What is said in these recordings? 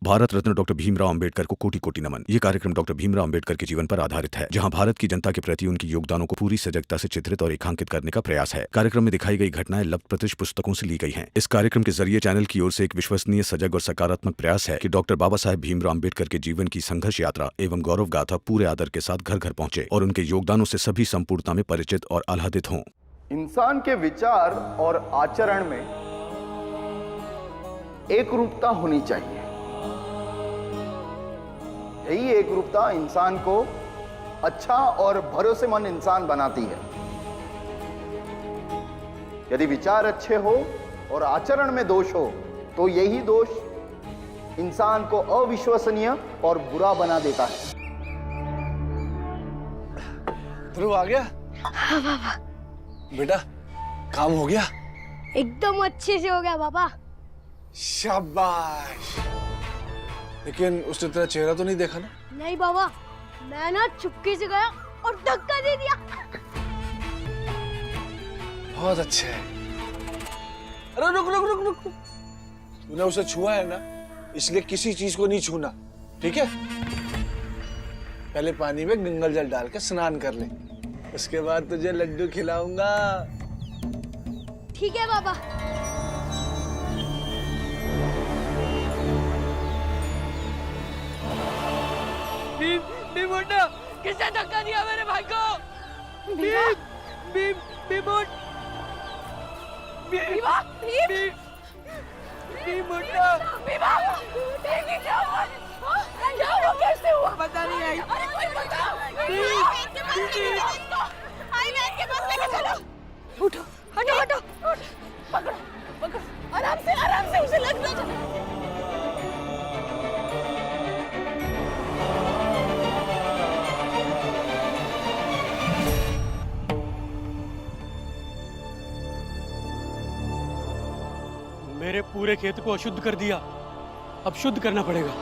Bharat Ratna doctor Bhimrao Ambedkar को कोटि कोटि नमन। ये कार्यक्रम डॉक्टर भीमराव अंबेडकर के जीवन पर आधारित है, जहां भारत की जनता के प्रति उनके योगदानों को पूरी सजगता से चित्रित और रेखांकित करने का प्रयास है। कार्यक्रम में दिखाई गई घटनाएं लब्ध पुस्तकों से ली गई हैं। इस कार्यक्रम के जरिए चैनल की ओर से एक विश्वसनीय, सजग और सकारात्मक प्रयास है कि डॉक्टर बाबा साहेब भीमराव अंबेडकर के जीवन की संघर्ष यात्रा एवं गौरव गाथा पूरे आदर के साथ घर घर पहुंचे और उनके योगदानों से सभी संपूर्णता में परिचित और आह्लादित हों। इंसान के विचार और आचरण में एकरूपता होनी चाहिए। यही एकरूपता इंसान को अच्छा और भरोसेमंद इंसान बनाती है। यदि विचार अच्छे हो और आचरण में दोष हो तो यही दोष इंसान को अविश्वसनीय और बुरा बना देता है। ध्रुव आ गया? हाँ बाबा। बेटा काम हो गया? एकदम अच्छे से हो गया बाबा। शाबाश। लेकिन उसने तेरा चेहरा तो नहीं देखा ना? नहीं बाबा, मैं ना चुपके से गया और धक्का दे दिया। बहुत अच्छा है। अरे रुक रुक रुक रुक, तूने उसे छुआ है ना, इसलिए किसी चीज को नहीं छूना, ठीक है? पहले पानी में गंगा जल डाल के स्नान कर ले, उसके बाद तुझे लड्डू खिलाऊंगा। ठीक है बाबा। भीम मुंडा, किसने धक्का दिया मेरे भाई को? भीम भीम भीम मुंडा, क्या हुआ? कैसे हुआ? पता नहीं आई। अरे कोई बताओ। आई मैं इनके पास लेके चलो। उठो, हटो हटो, पकड़ो पकड़ो, आराम से उसे लग ना। मेरे पूरे खेत को अशुद्ध कर दिया, अब शुद्ध करना पड़ेगा।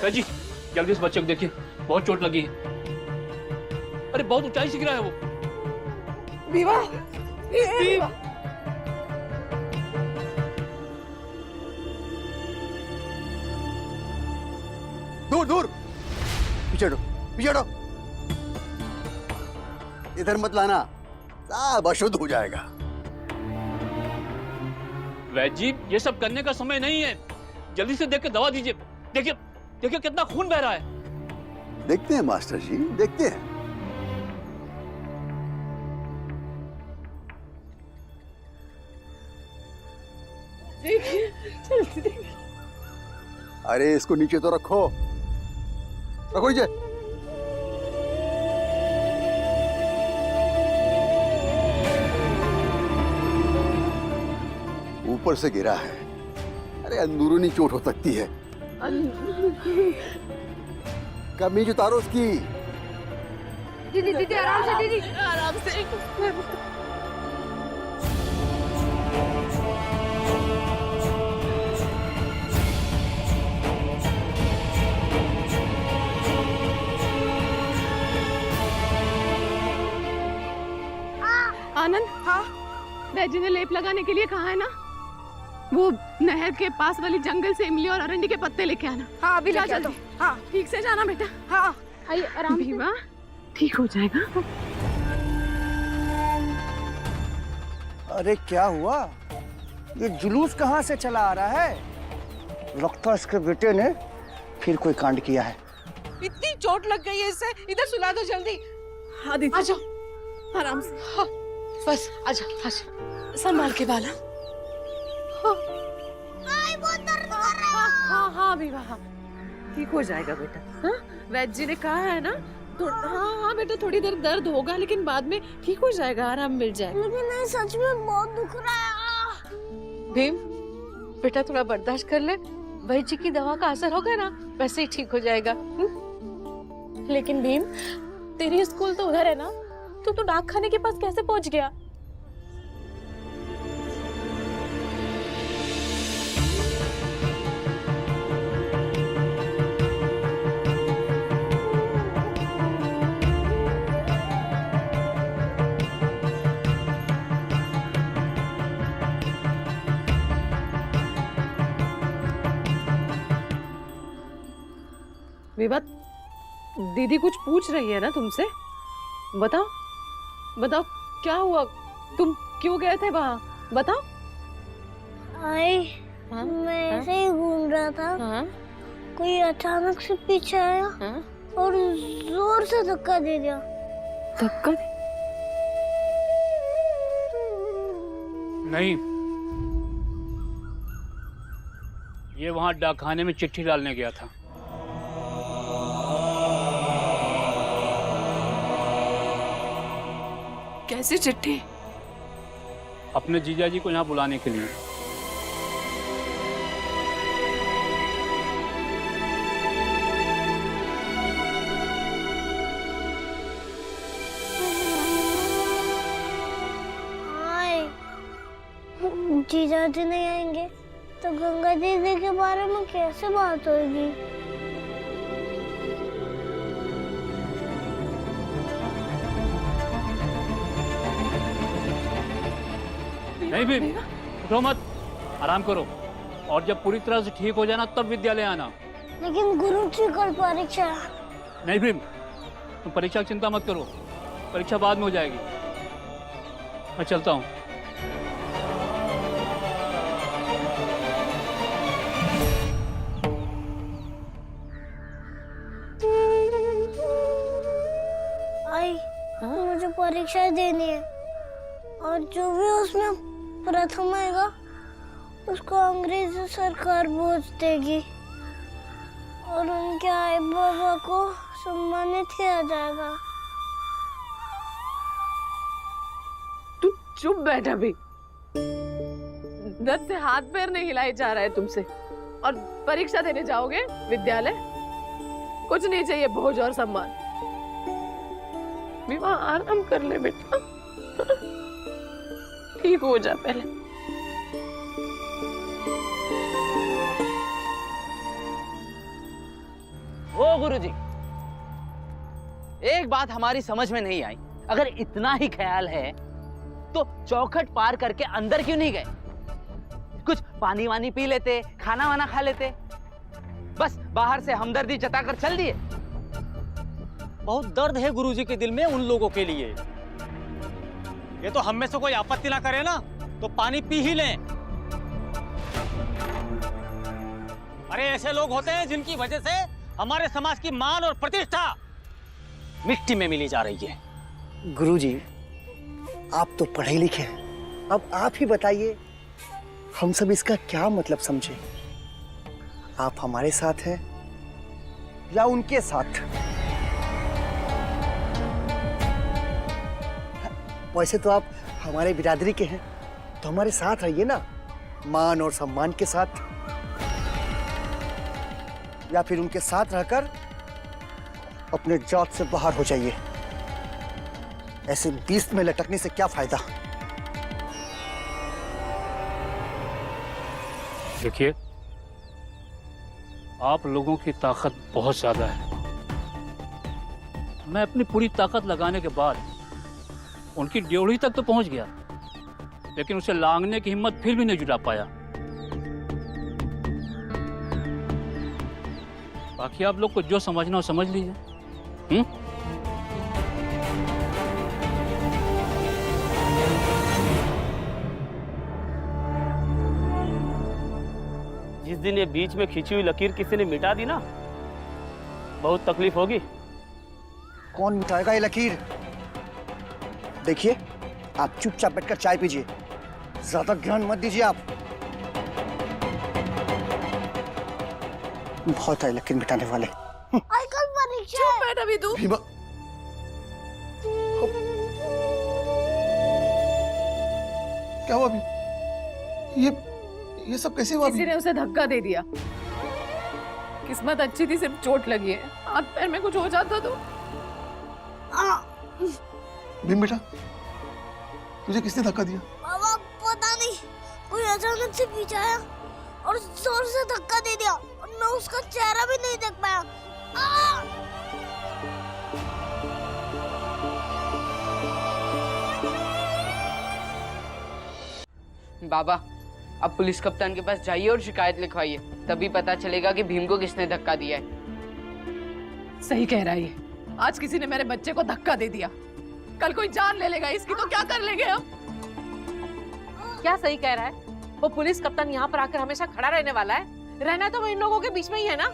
वैद जी, जल्दी इस बच्चे को देखिए, बहुत चोट लगी है। अरे बहुत ऊंचाई से गिरा है वो। विवा, दूर दूर, पीछे हटो, पीछे हटो। इधर मत लाना, सब अशुद्ध हो जाएगा। वैद जी, ये सब करने का समय नहीं है, जल्दी से देख के दवा दीजिए। देखिए देखिए कितना खून बह रहा है। देखते हैं मास्टर जी, देखते हैं। देखिए, जल्दी देखिए। अरे इसको नीचे तो रखो, रखो नीचे। ऊपर से गिरा है, अरे अंदरूनी चोट हो सकती है। कमीज उतारो उसकी। दीदी दीदी आराम से दीदी। आराम से। आनंद, हाँ बैजी ने लेप लगाने के लिए कहा है ना, वो नहर के पास वाली जंगल से इमली और अरंडी के पत्ते लेके आना। हाँ अभी जा लेके आता जल्दी। हूँ। हाँ ठीक से जाना बेटा। हाँ आइए आराम से। भीमा ठीक हो जाएगा। अरे क्या हुआ? ये जुलूस कहाँ से चला आ रहा है? लगता है इसके बेटे ने फिर कोई कांड किया है। इतनी चोट लग गई है इससे, इधर सुला दो जल्दी। हाँ दीदी, आ जाओ आराम से। हाँ बस आजा आजा, संभाल के बाला। हाँ हाँ भीमा, हाँ ठीक हो जाएगा बेटा। हाँ वैद्य जी ने कहा है ना, हाँ हाँ बेटा थोड़ी देर दर्द होगा लेकिन बाद में ठीक हो जाएगा, आराम मिल जाएगा। लेकिन नहीं, सच में बहुत दुख रहा है। भीम बेटा थोड़ा बर्दाश्त कर ले, वही जी की दवा का असर होगा ना, वैसे ही ठीक हो जाएगा। लेकिन भीम तेरी स्कूल तो उधर है ना, तो तू डाक खाने के पास कैसे पहुंच गया? विवाद, दीदी कुछ पूछ रही है ना तुमसे, बताओ बताओ क्या हुआ, तुम क्यों गए थे वहाँ, बताओ। आई हाँ? मैं ऐसे ही घूम रहा था, हाँ? कोई अचानक से पीछे आया हाँ? और जोर से धक्का दे दिया। धक्का? नहीं, ये वहाँ डाकखाने में चिट्ठी डालने गया था। कैसी चिट्ठी? अपने जीजा जी को यहाँ बुलाने के लिए। आई जीजा जी नहीं आएंगे तो गंगा दीदी के बारे में कैसे बात होगी? नहीं भी, उठो मत, आराम करो, और जब पूरी तरह से ठीक हो जाना तब विद्यालय आना। लेकिन गुरु जी कल परीक्षा। नहीं भीम, तुम परीक्षा की चिंता मत करो, परीक्षा बाद में हो जाएगी। मैं चलता हूँ। आई मुझे परीक्षा देनी है और जो भी उसमें प्रथम आएगा उसको अंग्रेजी सरकार भोज देगी और उनके आई बाबा को सम्मानित किया जाएगा। तू चुप बैठा भी, दर्द से हाथ पैर नहीं हिलाए जा रहा है तुमसे, और परीक्षा देने जाओगे विद्यालय? कुछ नहीं चाहिए भोज और सम्मान। विवाह आराम कर ले बेटा, ठीक हो जा पहले। ओ गुरुजी, एक बात हमारी समझ में नहीं आई, अगर इतना ही ख्याल है तो चौखट पार करके अंदर क्यों नहीं गए? कुछ पानी वानी पी लेते, खाना वाना खा लेते, बस बाहर से हमदर्दी जताकर चल दिए। बहुत दर्द है गुरुजी के दिल में उन लोगों के लिए। ये तो हम में से कोई आपत्ति ना करे ना तो पानी पी ही लें। अरे ऐसे लोग होते हैं जिनकी वजह से हमारे समाज की मान और प्रतिष्ठा मिट्टी में मिली जा रही है। गुरुजी, आप तो पढ़े लिखे हैं, अब आप ही बताइए हम सब इसका क्या मतलब समझे? आप हमारे साथ हैं या उनके साथ? वैसे तो आप हमारे बिरादरी के हैं, तो हमारे साथ रहिए ना, मान और सम्मान के साथ। या फिर उनके साथ रहकर अपने जात से बाहर हो जाइए। ऐसे बीच में लटकने से क्या फायदा? देखिए, आप लोगों की ताकत बहुत ज्यादा है। मैं अपनी पूरी ताकत लगाने के बाद उनकी ड्योढ़ी तक तो पहुंच गया, लेकिन उसे लांघने की हिम्मत फिर भी नहीं जुटा पाया। बाकी आप लोग को जो समझना हो समझ लीजिए। जिस दिन ये बीच में खींची हुई लकीर किसी ने मिटा दी ना, बहुत तकलीफ होगी। कौन मिटाएगा ये लकीर? देखिए, आप चुपचाप बैठकर चाय पीजिए, ज्यादा ज्ञान मत दीजिए आप। बहुत है लकीर मिटाने वाले। आई कल परीक्षा है। बैठ अभी तू। भीमा, क्या हुआ अभी? ये सब कैसे हुआ? किसी ने उसे धक्का दे दिया। किस्मत अच्छी थी, सिर्फ चोट लगी है। हाथ पैर में कुछ हो जाता तो। भीम बेटा, तुझे किसने धक्का दिया? बाबा पता नहीं, कोई अचानक से पीछे आया और जोर से धक्का दे दिया और मैं उसका चेहरा भी नहीं देख पाया। बाबा, अब पुलिस कप्तान के पास जाइए और शिकायत लिखवाइए, तभी पता चलेगा कि भीम को किसने धक्का दिया है। सही कह रहा है ये। आज किसी ने मेरे बच्चे को धक्का दे दिया, कल कोई जान ले लेगा इसकी, तो क्या कर लेंगे हम? क्या सही कह रहा है? वो पुलिस कप्तान यहाँ पर आकर हमेशा खड़ा रहने वाला है? रहना तो वो इन लोगों के बीच में ही है ना।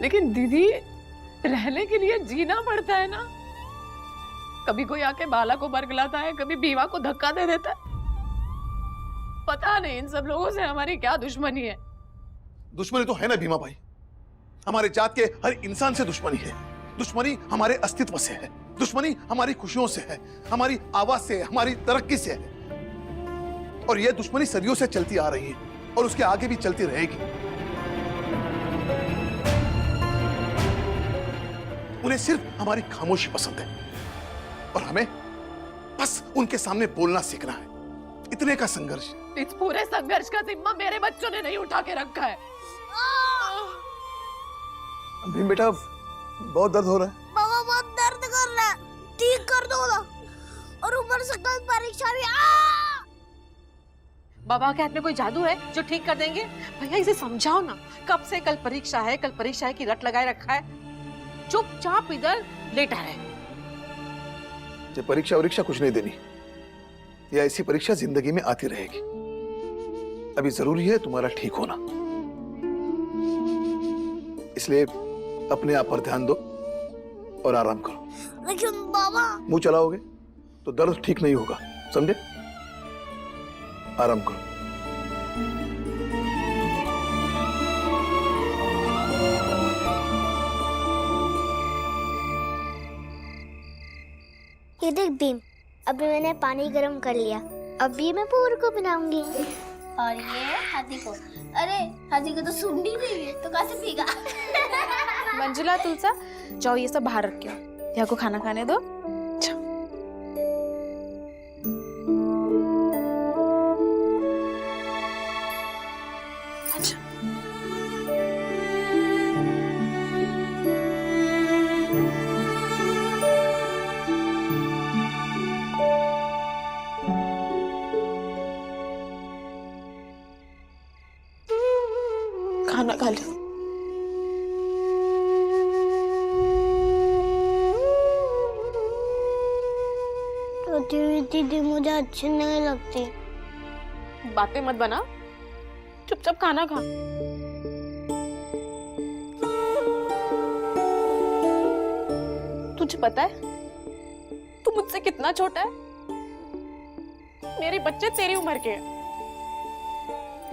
लेकिन दीदी, रहने के लिए जीना पड़ता है ना। कभी कोई आके बाला को बरगलाता है, कभी भीमा को धक्का दे देता है। पता नहीं इन सब लोगों से हमारी क्या दुश्मनी है। दुश्मनी तो है ना भीमा भाई, हमारे जात के हर इंसान से दुश्मनी है। दुश्मनी हमारे अस्तित्व से है, दुश्मनी हमारी खुशियों से है, हमारी आवाज से, हमारी तरक्की से है। और यह दुश्मनी सदियों से चलती आ रही है और उसके आगे भी चलती रहेगी। उन्हें सिर्फ हमारी खामोशी पसंद है और हमें बस उनके सामने बोलना सीखना है। इतने का संघर्ष। इस पूरे संघर्ष का जिम्मा मेरे बच्चों ने नहीं उठा के रखा है। भीम बेटा, बहुत दर्द हो रहा है। बाबा बहुत दर्द कर रहा है, ठीक कर दो ना। और ऊपर से कल परीक्षा भी। बाबा के हाथ में कोई जादू है जो ठीक कर देंगे? भैया इसे समझाओ ना, कब से कल परीक्षा है की रट लगाए रखा है, चुपचाप इधर लेटा है। ये परीक्षा कुछ नहीं देनी, या ऐसी परीक्षा जिंदगी में आती रहेगी। अभी जरूरी है तुम्हारा ठीक होना, इसलिए अपने आप पर ध्यान दो और आराम करो। लेकिन बाबा, मुंह चलाओगे तो दर्द ठीक नहीं होगा, समझे? आराम करो। ये देख भीम, अभी मैंने पानी गर्म कर लिया, अभी मैं पूर को बनाऊंगी। और ये हाथी को। अरे हाथी को तो सुननी नहीं है, तो कैसे पीगा? मंजुला, तुलसा, जाओ ये सब बाहर रख के यहाँ को खाना खाने दो। खाना खा लो। दीदी मुझे अच्छी नहीं लगती। बातें मत बना, चुपचाप खाना खा। तुझे पता है तू मुझसे कितना छोटा है? मेरे बच्चे तेरी उम्र के हैं,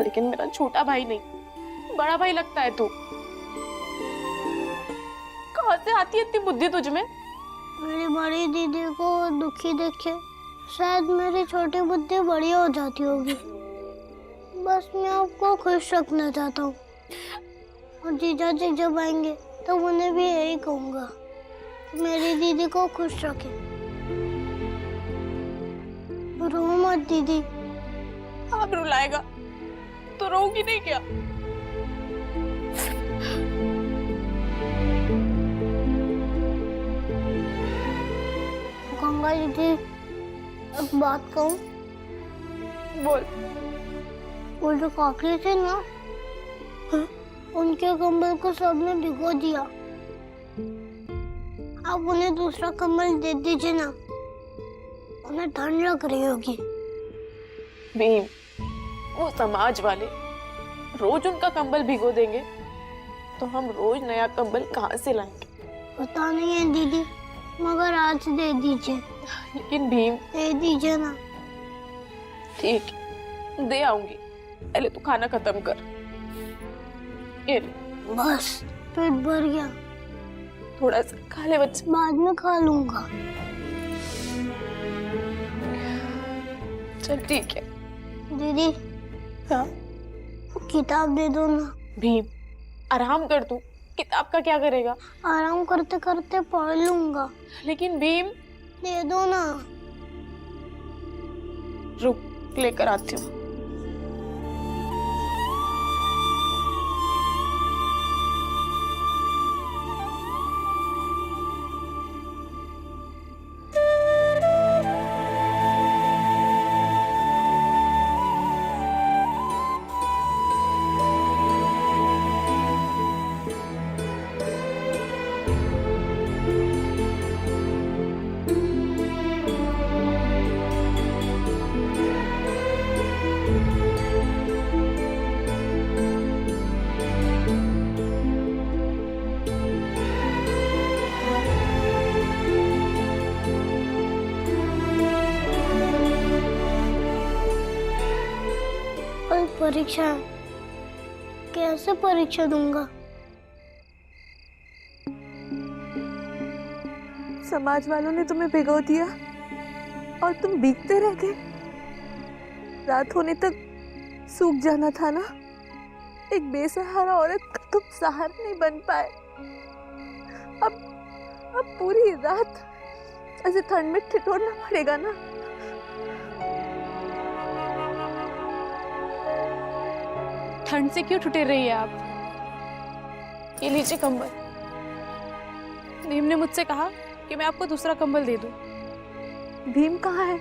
लेकिन मेरा छोटा भाई नहीं, बड़ा भाई लगता है तू। कहाँ से आती है इतनी बुद्धि तुझ में? मेरी बड़ी दीदी को दुखी देखे शायद मेरी छोटी बुद्धि बड़ी हो जाती होगी। बस मैं आपको खुश रखना चाहता हूँ, और जीजा जी जब आएंगे तो उन्हें भी यही कहूँगा कि मेरी दीदी को खुश रखें। रो मत दीदी। आप रुलाएगा तो रोगी नहीं क्या? गंगा दीदी एक बात कहूँ? बोल। वो जो काकी थे ना, उनके कंबल को सबने भिगो दिया। आप उन्हें दूसरा कंबल दे दीजिए ना, उन्हें ठंड लग रही होगी। भीम, वो समाज वाले रोज उनका कंबल भिगो देंगे तो हम रोज नया कंबल कहाँ से लाएंगे? पता नहीं है दीदी, मगर आज दे दीजिए। लेकिन भीम, दे दीजिए ना। ठीक, दे आऊंगी। पहले तू खाना खत्म कर। ये ले। बस पेट भर गया, थोड़ा सा खा ले बच्चे। बाद में खा लूंगा। चल ठीक है। दीदी, हाँ? किताब दे दो ना। भीम, आराम कर तू। किताब का क्या करेगा? आराम करते करते पढ़ लूंगा। लेकिन भीम, दे दो ना। रुक, लेकर आती हूँ। परीक्षा है, कैसे परीक्षा दूंगा? समाज वालों ने तुम्हें भिगो दिया और तुम भीगते रह गए। रात होने तक सूख जाना था ना। एक बेसहारा औरत का तुम सहारा नहीं बन पाए। अब पूरी रात ऐसे ठंड में ठिठुरना पड़ेगा ना। ठंड से क्यों ठिठुर रही है आप? ये लीजिए कंबल। भीम ने मुझसे कहा कि मैं आपको दूसरा कंबल दे दूं। भीम कहाँ है?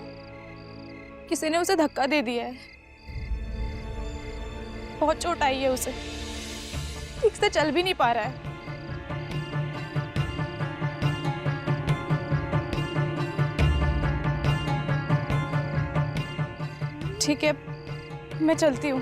किसी ने उसे धक्का दे दिया है। बहुत चोट आई है उसे, ठीक से चल भी नहीं पा रहा है। ठीक है, मैं चलती हूँ।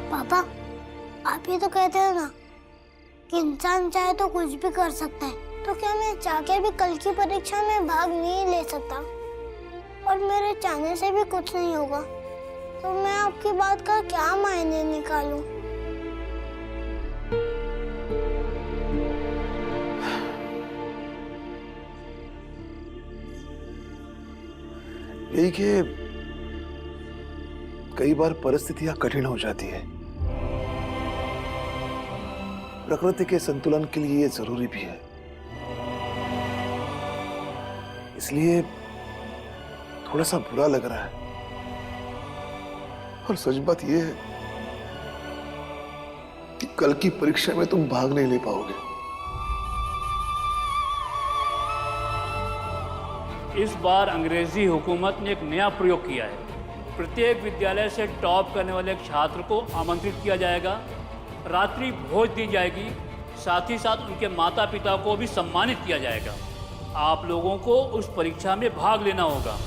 पापा, आप ये तो कहते हो ना कि इंसान चाहे तो कुछ भी कर सकता है, तो क्या मैं चाह के भी कल की परीक्षा में भाग नहीं ले सकता? और मेरे चाहने से भी कुछ नहीं होगा, तो मैं आपकी बात का क्या मायने निकालूं? यही कि कई बार परिस्थितियां कठिन हो जाती है। प्रकृति के संतुलन के लिए ये जरूरी भी है। इसलिए थोड़ा सा बुरा लग रहा है, और सच बात यह है कि कल की परीक्षा में तुम भाग नहीं ले पाओगे। इस बार अंग्रेजी हुकूमत ने एक नया प्रयोग किया है। प्रत्येक विद्यालय से टॉप करने वाले एक छात्र को आमंत्रित किया जाएगा रात्रि भोज दी जाएगी, साथ ही साथ उनके माता पिता को भी सम्मानित किया जाएगा। आप लोगों को उस परीक्षा में भाग लेना होगा।